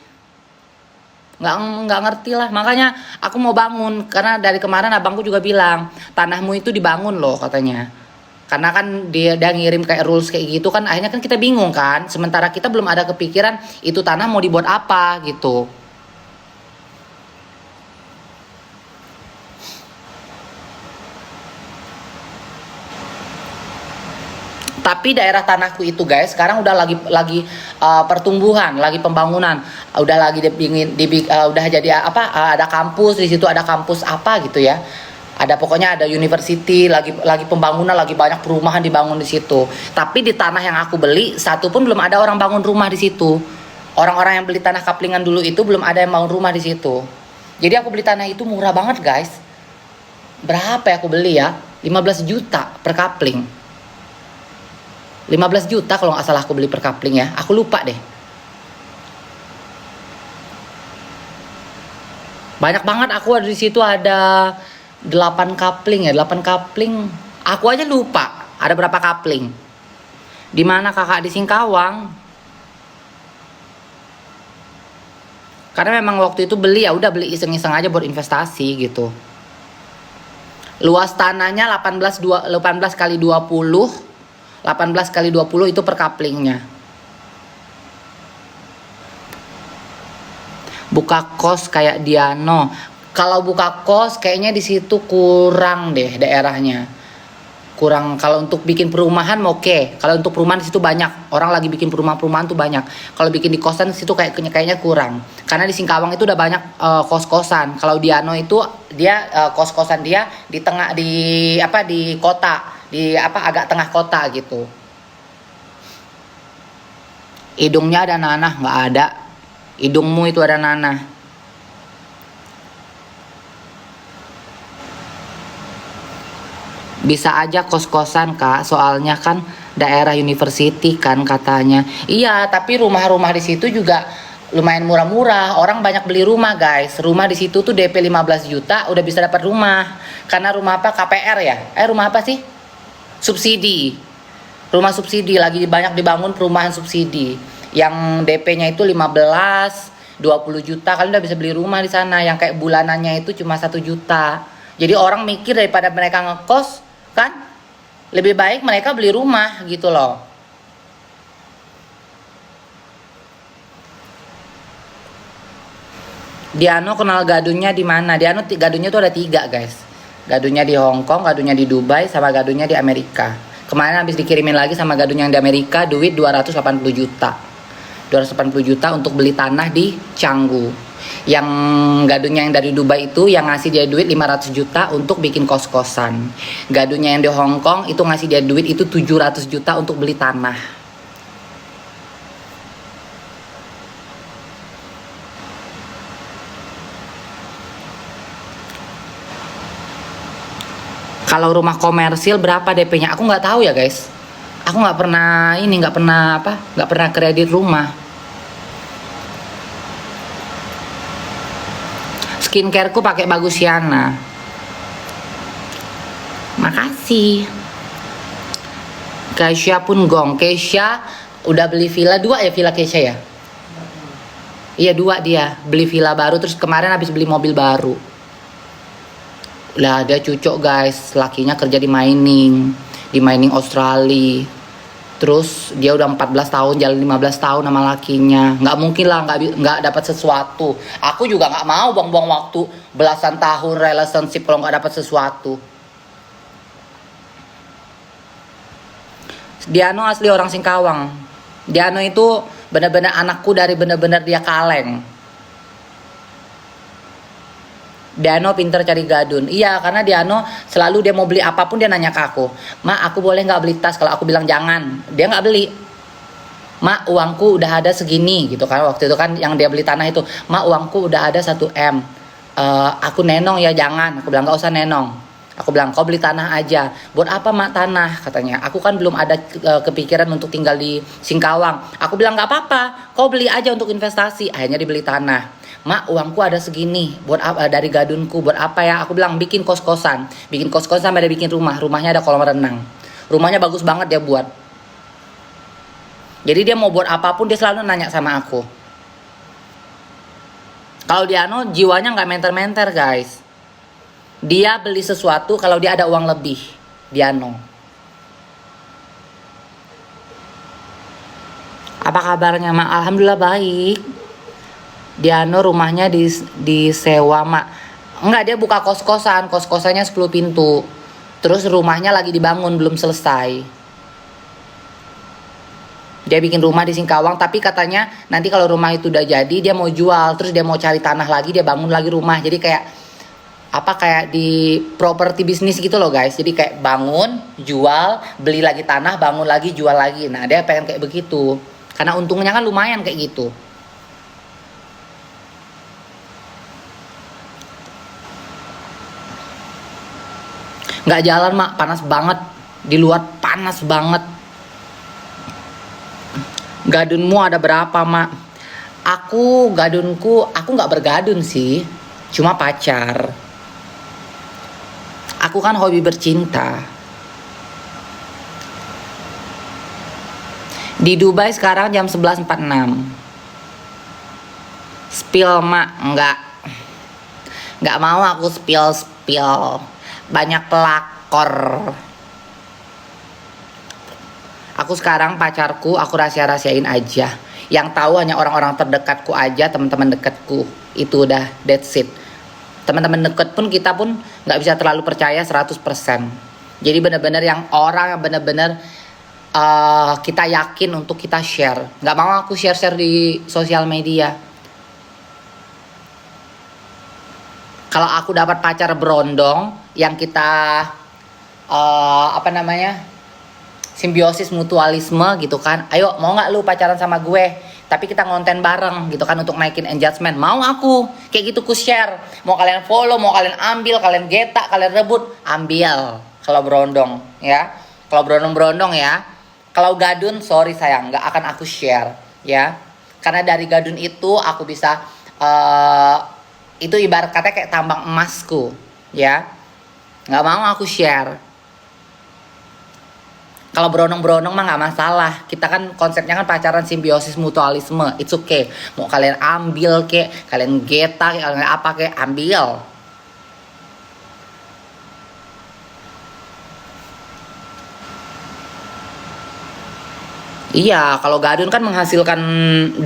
Nggak ngerti lah, makanya aku mau bangun. Karena dari kemarin abangku juga bilang, tanahmu itu dibangun loh katanya. Karena kan dia ngirim kayak rules kayak gitu kan, akhirnya kan kita bingung kan. Sementara kita belum ada kepikiran itu tanah mau dibuat apa gitu. Tapi daerah tanahku itu guys, sekarang udah lagi pertumbuhan, lagi pembangunan, udah lagi udah jadi apa? Ada kampus di situ, ada kampus apa gitu ya. Ada pokoknya ada university, lagi pembangunan, lagi banyak perumahan dibangun di situ. Tapi di tanah yang aku beli, satu pun belum ada orang bangun rumah di situ. Orang-orang yang beli tanah kaplingan dulu itu belum ada yang bangun rumah di situ. Jadi aku beli tanah itu murah banget guys. Berapa ya aku beli ya? 15 juta per kapling. 15 juta kalau nggak salah aku beli per kapling ya. Aku lupa deh. Banyak banget aku ada di situ, ada 8 kapling ya, 8 kapling. Aku aja lupa ada berapa kapling. Di mana kakak? Di Singkawang. Karena memang waktu itu beli ya udah beli iseng-iseng aja buat investasi gitu. Luas tanahnya 18 kali 20. 18 kali 20 itu per kaplingnya. Buka kos kayak Diano. Kalau buka kos kayaknya di situ kurang deh daerahnya. Kurang. Kalau untuk bikin perumahan oke. Kalau untuk perumahan di situ banyak. Orang lagi bikin perumahan tuh banyak. Kalau bikin di kosan di situ kayaknya kurang. Karena di Singkawang itu udah banyak kos-kosan. Kalau Diano itu dia kos-kosan dia di tengah di kota, agak tengah kota gitu. Hidungnya ada nanah, nggak ada. Hidungmu itu ada nanah. Bisa aja kos-kosan kak, soalnya kan daerah university kan katanya. Iya, tapi rumah-rumah di situ juga lumayan murah-murah. Orang banyak beli rumah guys. Rumah di situ tuh DP 15 juta udah bisa dapat rumah. Karena rumah apa? KPR ya? Rumah apa sih? Subsidi. Rumah subsidi lagi banyak dibangun perumahan subsidi. Yang DP-nya itu 15, 20 juta. Kalian udah bisa beli rumah di sana. Yang kayak bulanannya itu cuma 1 juta. Jadi orang mikir daripada mereka ngekos kan, lebih baik mereka beli rumah gitu loh. Diano kenal gadunya di mana? Diano gadunya tuh ada 3 guys. Gadunya di Hong Kong, gadunya di Dubai, sama gadunya di Amerika. Kemarin habis dikirimin lagi sama gadunya yang di Amerika duit 280 juta. 280 juta untuk beli tanah di Canggu. Yang gadunya yang dari Dubai itu yang ngasih dia duit 500 juta untuk bikin kos-kosan. Gadunya yang di Hong Kong itu ngasih dia duit itu 700 juta untuk beli tanah. Kalau rumah komersil berapa DP-nya? Aku nggak tahu ya guys. Aku nggak pernah kredit rumah. Skincareku pakai Bagusiana. Makasih. Keisha pun gong. Keisha udah beli villa 2 ya, villa Keisha ya? Iya 2 dia. Beli villa baru terus kemarin habis beli mobil baru. Lah dia cucok guys. Lakinya kerja di mining Australia. Terus dia udah 14 tahun, jalan 15 tahun sama lakinya. Nggak mungkin lah nggak dapat sesuatu. Aku juga nggak mau buang-buang waktu belasan tahun relationship kalau nggak dapat sesuatu. Diano asli orang Singkawang. Diano itu benar-benar anakku dari benar-benar dia kaleng. Diano pinter cari gadun. Iya, karena Diano selalu dia mau beli apapun dia nanya ke aku. Ma, aku boleh nggak beli tas? Kalau aku bilang jangan, dia nggak beli. Ma, uangku udah ada segini gitu kan. Waktu itu kan yang dia beli tanah itu. Ma, uangku udah ada 1 M. Aku nenong ya jangan. Aku bilang nggak usah nenong. Aku bilang kau beli tanah aja. Buat apa mak tanah? Katanya. Aku kan belum ada kepikiran untuk tinggal di Singkawang. Aku bilang nggak apa-apa. Kau beli aja untuk investasi. Akhirnya dibeli tanah. Mak, uangku ada segini. Buat apa? Dari gadunku. Buat apa ya? Aku bilang bikin kos-kosan. Bikin kos-kosan sampai ada bikin rumah. Rumahnya ada kolam renang. Rumahnya bagus banget dia buat. Jadi dia mau buat apapun dia selalu nanya sama aku. Kalau Diano jiwanya nggak menter-menter guys. Dia beli sesuatu kalau dia ada uang lebih. Diano. Apa kabarnya mak? Alhamdulillah baik. Diano rumahnya disewa mak. Enggak, dia buka kos-kosan. Kos-kosannya 10 pintu. Terus rumahnya lagi dibangun belum selesai. Dia bikin rumah di Singkawang, tapi katanya nanti kalau rumah itu udah jadi dia mau jual, terus dia mau cari tanah lagi, dia bangun lagi rumah. Jadi kayak kayak di properti bisnis gitu loh guys. Jadi kayak bangun, jual, beli lagi tanah, bangun lagi, jual lagi. Nah, dia pengen kayak begitu. Karena untungnya kan lumayan kayak gitu. Nggak jalan mak, panas banget. Di luar panas banget. Gadunmu ada berapa mak? Gadunku nggak bergadun sih. Cuma pacar. Aku kan hobi bercinta. Di Dubai sekarang jam 11.46. Spill mak, nggak mau aku spill. Banyak pelakor. Aku sekarang pacarku aku rahasiain aja. Yang tahu hanya orang-orang terdekatku aja, teman-teman dekatku. Itu udah, that's it. Teman-teman dekat pun kita pun nggak bisa terlalu percaya 100%. Jadi benar-benar yang orang yang benar-benar kita yakin untuk kita share. Nggak mau aku share di sosial media. Kalau aku dapat pacar berondong yang kita simbiosis mutualisme gitu kan, ayo mau nggak lu pacaran sama gue, tapi kita ngonten bareng gitu kan untuk naikin engagement, mau aku kayak gitu ku share, mau kalian follow, mau kalian ambil, kalian getak, kalian rebut, ambil. Kalau berondong ya, kalau berondong ya, kalau gadun sorry sayang, nggak akan aku share ya, karena dari gadun itu aku bisa itu ibarat katanya kayak tambang emasku ya, nggak mau aku share. Kalau berondong-berondong mah nggak masalah. Kita kan konsepnya kan pacaran simbiosis mutualisme. It's okay. Mau kalian ambil kek, kalian geta kek, kalian apa kek, ambil. Iya, kalau gadun kan menghasilkan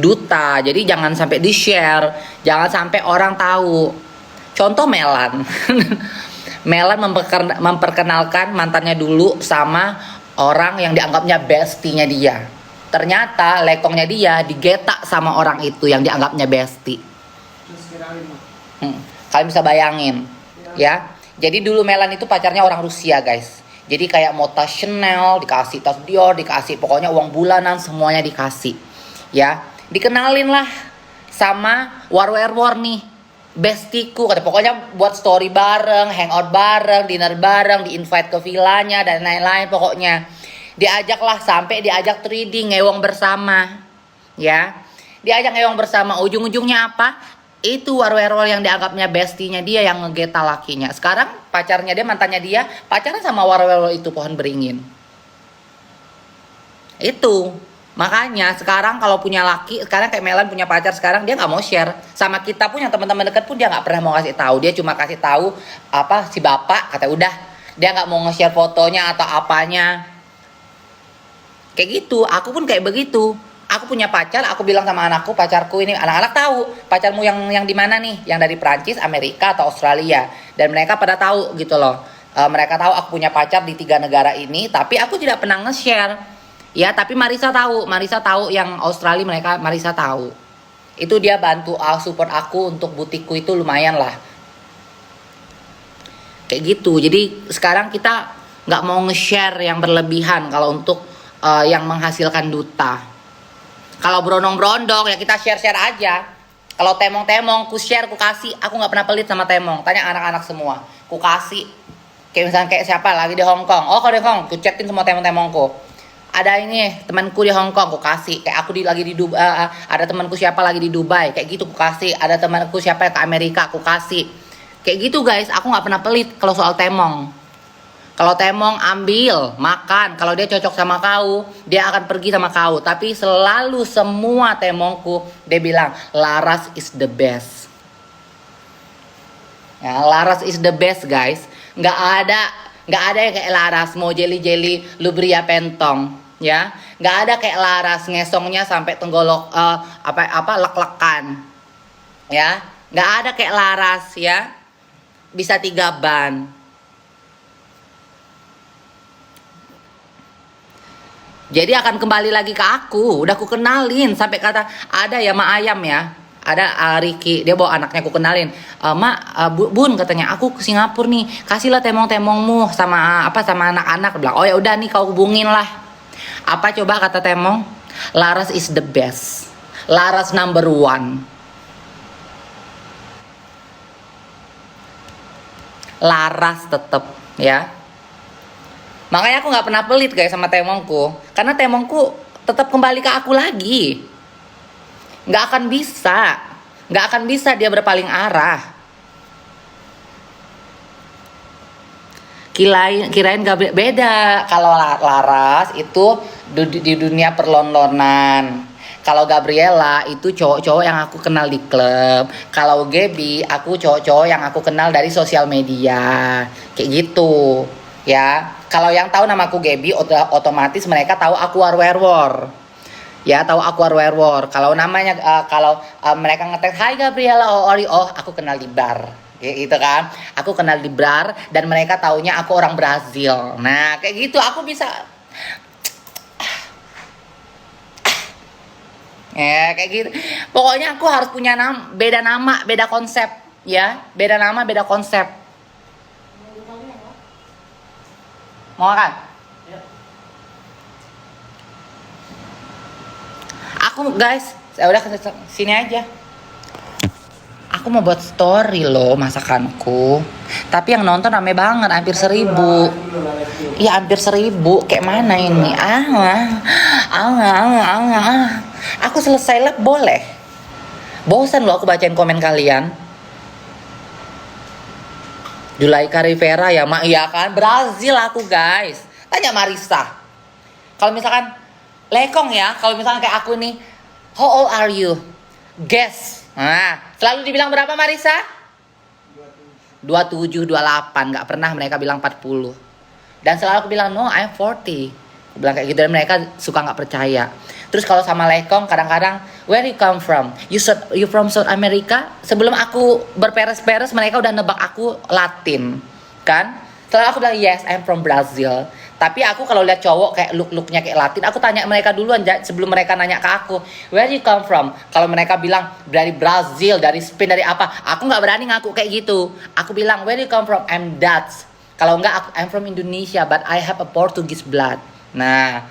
duta. Jadi jangan sampai di-share, jangan sampai orang tahu. Contoh Melan. Melan memperkenalkan mantannya dulu sama orang yang dianggapnya bestie-nya dia. Ternyata lekongnya dia digetak sama orang itu yang dianggapnya bestie. Kalian bisa bayangin ya. Jadi dulu Melan itu pacarnya orang Rusia guys. Jadi kayak mau tas Chanel, dikasih tas Dior, dikasih pokoknya uang bulanan semuanya dikasih. Ya, dikenalin lah sama War nih. Bestiku, kata pokoknya buat story bareng, hangout bareng, dinner bareng, di-invite ke villanya dan lain-lain pokoknya. Diajaklah sampai diajak trading, ngewong bersama. Ya. Diajak ngewong bersama, ujung-ujungnya apa? Itu warwerwar yang dianggapnya bestinya dia yang ngegeta lakinya. Sekarang pacarnya dia, mantannya dia, pacaran sama warwerwar itu pohon beringin. Itu. Makanya sekarang kalau punya laki, sekarang kayak Melan punya pacar sekarang dia nggak mau share sama kita pun, yang teman-teman dekat pun dia nggak pernah mau kasih tahu. Dia cuma kasih tahu si bapak kata udah, dia nggak mau nge-share fotonya atau apanya. Kayak gitu, aku pun kayak begitu. Aku punya pacar, aku bilang sama anakku, pacarku ini, anak-anak tahu pacarmu yang di mana nih, yang dari Prancis, Amerika atau Australia, dan mereka pada tahu gitu loh. Mereka tahu aku punya pacar di 3 negara ini, tapi aku tidak pernah nge-share. Ya, tapi Marisa tahu yang Australia, Marisa tahu. Itu dia bantu support aku untuk butikku itu lumayan lah. Kayak gitu. Jadi sekarang kita nggak mau nge-share yang berlebihan kalau untuk yang menghasilkan duta. Kalau berondong-berondong ya kita share-share aja. Kalau temong-temong, ku share, ku kasih. Aku nggak pernah pelit sama temong. Tanya anak-anak semua. Ku kasih. Kayak misalnya kayak siapa lagi di Hong Kong. Oh, kalau di Hong Kong, ku chatin semua temong-temongku. Ada ini temanku di Hong Kong, ku kasih. Kayak aku lagi di Dubai, ada temanku siapa lagi di Dubai, kayak gitu ku kasih. Ada temanku siapa yang ke Amerika, ku kasih. Kayak gitu guys, aku nggak pernah pelit kalau soal temong. Kalau temong ambil, makan. Kalau dia cocok sama kau, dia akan pergi sama kau. Tapi selalu semua temongku dia bilang Laras is the best. Ya, Laras is the best guys. Nggak ada yang kayak Laras mau jelly Lubria Pentong. Ya, nggak ada kayak Laras ngesongnya sampai tenggolok lek-lekan. Ya, nggak ada kayak Laras ya, bisa 3 ban. Jadi akan kembali lagi ke aku. Udah aku kenalin sampai kata ada ya mak ayam ya. Ada Ricky, dia bawa anaknya, aku kenalin. Mak, Bun katanya, aku ke Singapura nih. Kasihlah temong-temongmu sama sama anak-anak. Bilang, oh ya udah nih kau hubungin lah. Apa coba kata temong? Laras is the best. Laras number one. Laras tetep ya. Makanya aku nggak pernah pelit guys sama temongku, karena temongku tetap kembali ke aku lagi. Nggak akan bisa dia berpaling arah. Kirain gak beda. Kalau Laras itu di dunia perlon-lonan. Kalau Gabriela itu cowok-cowok yang aku kenal di klub. Kalau Gaby aku cowok-cowok yang aku kenal dari sosial media. Kayak gitu ya. Kalau yang tahu nama aku Gaby otomatis mereka tahu aku Warwerwor. Ya, tahu aku Warwerwor. Kalau namanya mereka ngetek Hai Gabriela Ori, aku kenal di bar. Gitu kan. Aku kenal di bar dan mereka taunya aku orang Brazil. Nah, kayak gitu aku bisa ya kayak gitu. Pokoknya aku harus punya beda nama, beda konsep ya. Beda nama, beda konsep. Mau makan? Aku guys, udah sini aja. Aku mau buat story loh masakanku. Tapi yang nonton rame banget, hampir 1.000. Iya hampir 1.000. Kayak mana ini? Aku selesai live boleh. Bosan loh aku bacain komen kalian. Julaika Rivera ya mak, iya kan Brazil aku guys. Tanya Marisa. Kalau misalkan lekong ya, kalau misalnya kayak aku nih, how old are you? Guess. Nah, selalu dibilang berapa Marisa? 27, 28. Gak pernah mereka bilang 40. Dan selalu aku bilang, no, I'm 40. Aku bilang kayak gitu, dan mereka suka gak percaya. Terus kalau sama lekong, kadang-kadang, where you come from? You from South America? Sebelum aku berperes-peres, mereka udah nebak aku Latin. Kan? Selalu aku bilang, yes, I'm from Brazil. Tapi aku kalau lihat cowok kayak look-looknya kayak Latin, aku tanya mereka duluan sebelum mereka nanya ke aku, where you come from? Kalau mereka bilang dari Brazil, dari Spain, dari apa, aku nggak berani ngaku kayak gitu. Aku bilang, where you come from? I'm Dutch. Kalau enggak, I'm from Indonesia, but I have a Portuguese blood. Nah,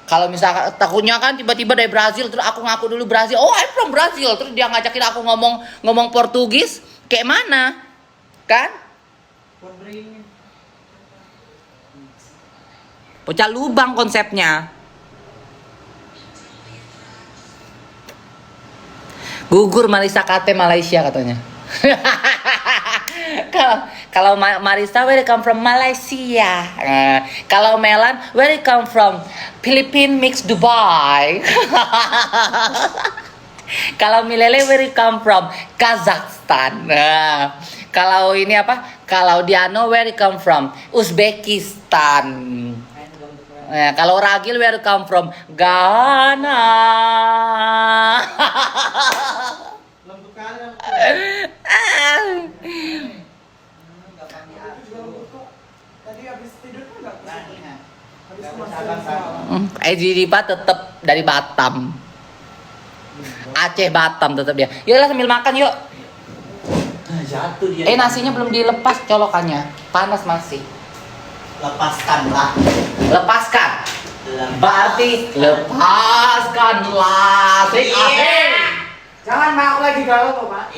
kalau misalkan takutnya kan tiba-tiba dari Brazil, terus aku ngaku dulu Brazil, oh I'm from Brazil, terus dia ngajakin aku ngomong Portugis, kayak mana? Kan? Pecah lubang konsepnya. Gugur Marisa KT Malaysia katanya. Kalau Marisa where you come from Malaysia. Kalau Melan where you come from Philippines mix Dubai. Kalau Milele where you come from Kazakhstan. Kalau ini apa? Kalau Diano where you come from Uzbekistan. Kalau Ragil where you come from? Ghana. Tadi habis tidur kan enggak berani. Dipa tetap dari Batam. Aceh Batam tetap dia. Yaudah sambil makan yuk. Jatuh dia. Nasinya belum dilepas colokannya. Panas masih. Lepaskanlah. Lepaskan. Berarti lepaskanlah. Asik. Jangan mau lagi galau kok, Pak.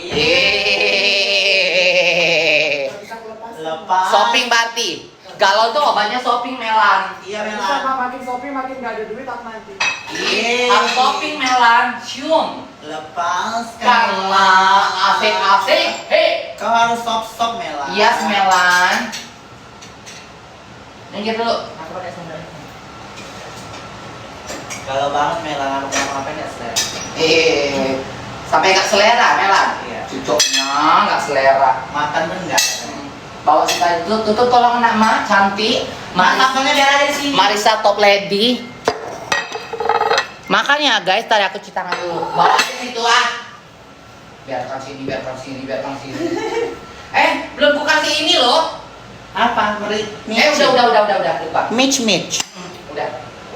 Lepas. Shopping berarti. Galau tuh obatnya shopping Melan. Iya, Bisa Melan. Pak, makin shopping makin gak ada duit aku nanti. Harus shopping Melan. Cium. Lepaskanlah. Asik. Hei. Kau harus stop Melan. Yes Melan. Minggir dulu. Aku pakai sandal. Kalau banget Melan aku ngapain enggak selera. Sampai gak selera Melan. Iya. Cucuknya gak selera. Makan pun enggak. Bawa kita itu tutup tolong anak mak cantik. Makannya biar ada di sini. Marisa top lady. Makanya guys, tadi aku cuci tangan dulu. Bawa aja situ Biarkan sini. Belum ku kasih ini loh. Apa? Udah lupa. Mitch. Udah.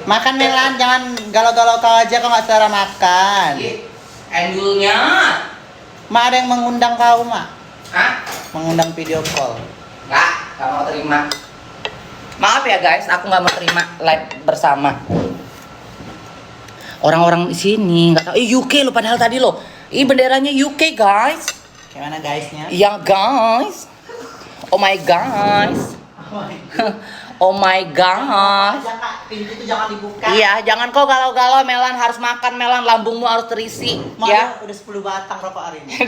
Makan Melan, jangan galau-galau kau aja kau nggak selera makan. Endulnya. Mak ada yang mengundang kau, Mak. Hah? Mengundang video call. Nggak mau terima. Maaf ya guys, aku nggak mau terima live bersama. Orang-orang di sini nggak tahu. UK lo padahal tadi lo. Benderanya UK guys. Gimana guysnya? Ya guys. Oh my guys. Oh my god. Kak, pintu itu jangan dibuka. Iya, jangan kau galau-galau Melan, harus makan Melan, lambungmu harus terisi. Mak, Ya. udah 10 batang rokok hari ini.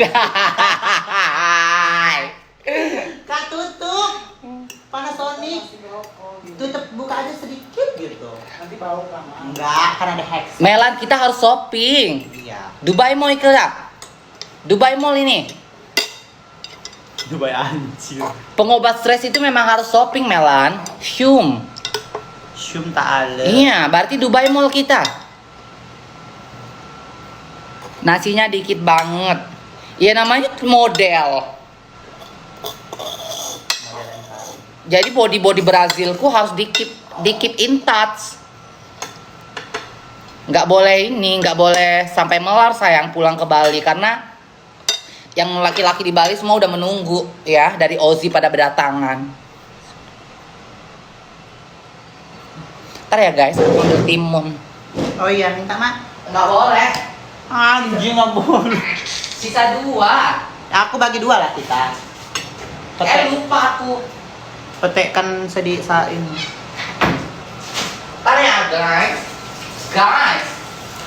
Kak, tutup. Panasonic. Tutup, buka aja sedikit gitu. Nanti bau kan. Enggak, kan ada hex. Melan, kita harus shopping. Iya. Dubai Mall ke ya? Dubai Mall ini. Dubai anjir. Pengobat stres itu memang harus shopping Melan. Syum. Syum ta'ala. Iya, berarti Dubai Mall kita. Nasinya dikit banget. Ya namanya model. Jadi body Brazilku harus dikit in touch. Nggak boleh sampai melar sayang pulang ke Bali karena yang laki-laki di Bali semua udah menunggu ya dari Ozzy pada berdatangan. Ntar ya guys, aku ambil timun. Oh iya, minta Mak. Nggak boleh. Anjing nggak boleh. Sisa 2. Aku bagi 2 lah kita. Lupa aku. Petekkan ini. Ntar ya guys. Guys.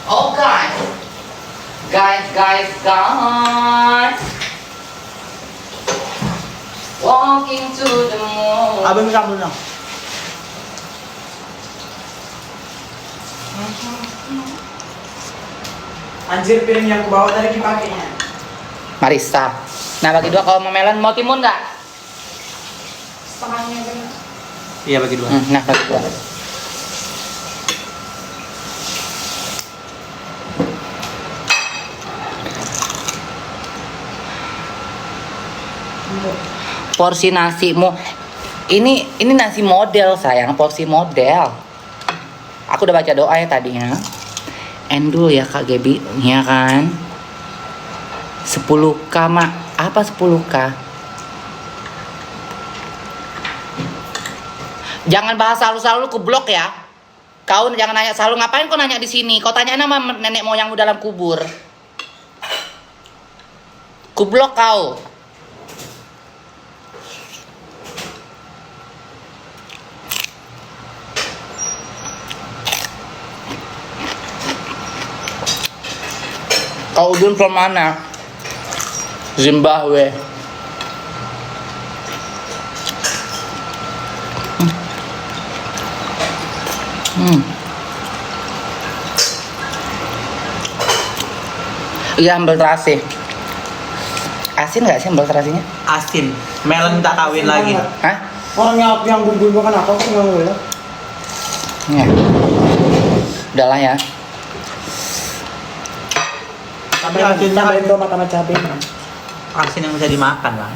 Oh guys. Guys. Walking to the moon. Abang kamu dong. Anjir, piring yang ku bawa tadi dipakainya. Marisa. Nah bagi 2 kalau mau Melan mau timun nggak? Setengahnya kan. Iya, bagi 2. Nah bagi 2. Porsi nasimu ini nasi model sayang, porsi model. Aku udah baca doa ya tadinya. Endul ya Kak Gebi, ya kan? 10k Mak. Apa 10k? Jangan bahas selalu ke blok ya. Kau jangan nanya selalu, ngapain kau nanya di sini? Kau tanya nama nenek moyangmu dalam kubur. Kublok kau. Kau Udun from mana? Zimbabwe. Iya, sambal terasi. Asin nggak sih sambal terasinya? Asin. Melon tak kawin lagi. Hah? Orang yang bumbuin makan apa? Aku nggak boleh. Ya. Udahlah ya. Tapi asinnya Tambahin tomat sama cabai. asin yang bisa dimakan lah.